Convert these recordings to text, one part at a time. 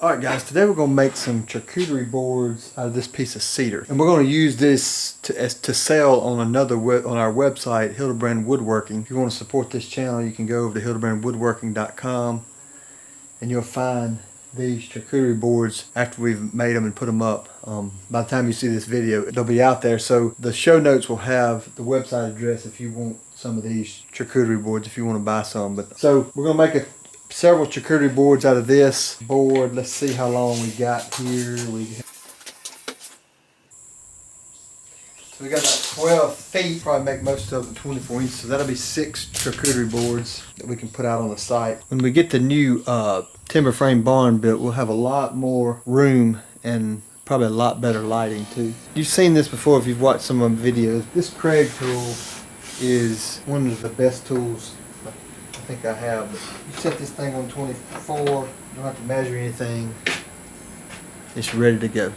Alright guys, today we're going to make some charcuterie boards out of this piece of cedar. And we're going to use this to sell on on our website, Hildebrand Woodworking. If you want to support this channel, you can go over to hildebrandwoodworking.com and you'll find these charcuterie boards after we've made them and put them up. By the time you see this video, they'll be out there. So the show notes will have the website address if you want some of these charcuterie boards, if you want to buy some. So we're going to make several charcuterie boards out of this board. Let's see how long we got here. So we got about 12 feet, probably make most of them 24 inches. So that'll be 6 charcuterie boards that we can put out on the site. When we get the new timber frame barn built, we'll have a lot more room and probably a lot better lighting too. You've seen this before if you've watched some of my videos. This Craig tool is one of the best tools I think I have. But you set this thing on 24, you don't have to measure anything. It's ready to go.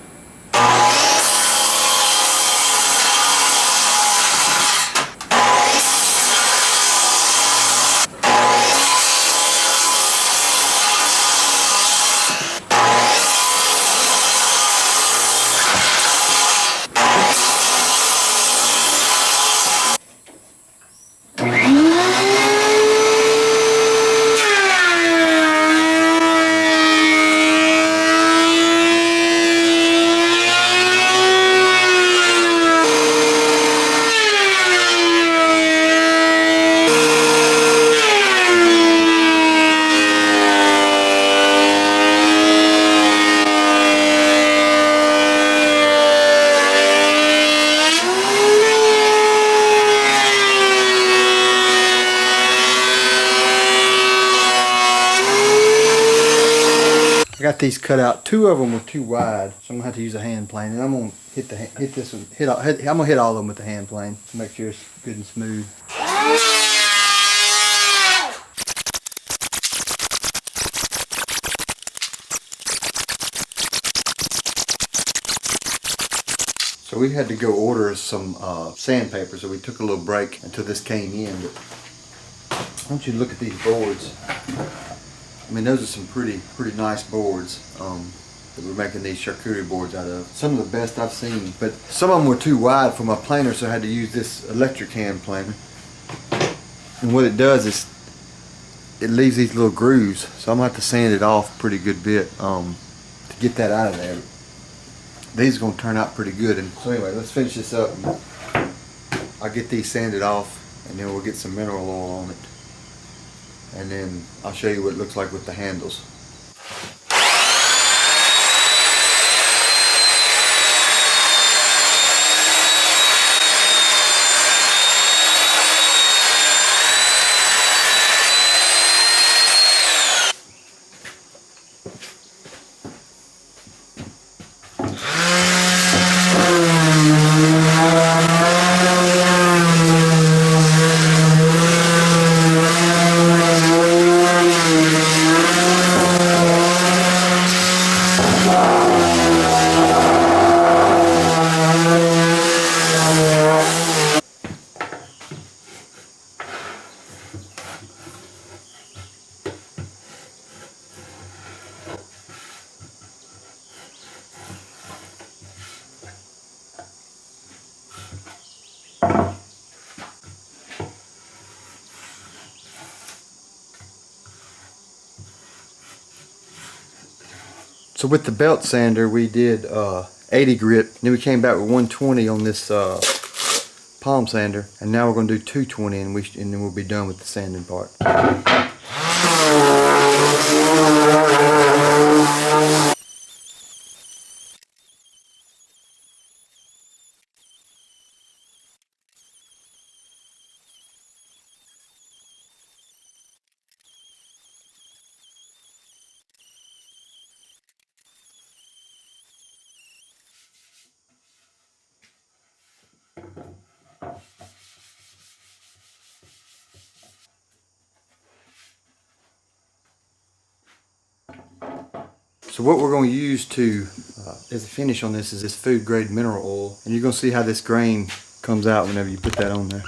I got these cut out. 2 of them were too wide, so I'm gonna have to use a hand plane. And I'm gonna I'm gonna hit all of them with the hand plane to make sure it's good and smooth. So we had to go order some sandpaper, so we took a little break until this came in. But I want you to look at these boards. I mean, those are some pretty nice boards that we're making these charcuterie boards out of. Some of the best I've seen, but some of them were too wide for my planer, so I had to use this electric hand planer. And what it does is it leaves these little grooves, so I'm gonna have to sand it off a pretty good bit to get that out of there. These are gonna turn out pretty good. And so anyway, let's finish this up. I'll get these sanded off, and then we'll get some mineral oil on it. And then I'll show you what it looks like with the handles. So with the belt sander, we did 80 grit, then we came back with 120 on this palm sander, and now we're going to do 220, and then we'll be done with the sanding part. So what we're going to use as a finish on this is this food grade mineral oil, and you're going to see how this grain comes out whenever you put that on there.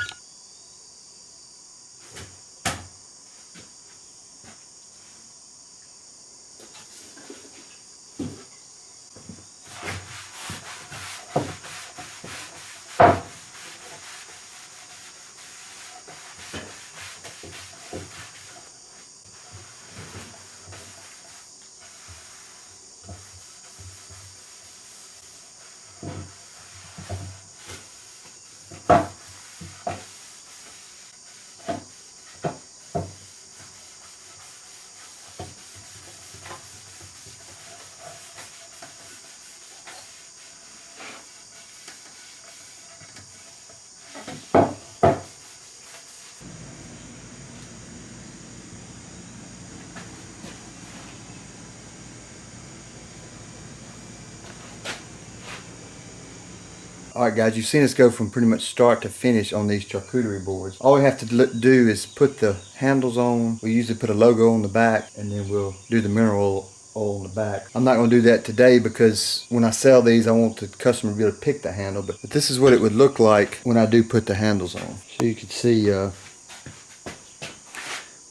Alright guys, you've seen us go from pretty much start to finish on these charcuterie boards. All we have to do is put the handles on. We usually put a logo on the back, and then we'll do the mineral oil on the back. I'm not going to do that today because when I sell these I want the customer to be able to pick the handle, but this is what it would look like when I do put the handles on. So you can see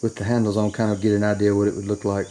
with the handles on, kind of get an idea what it would look like.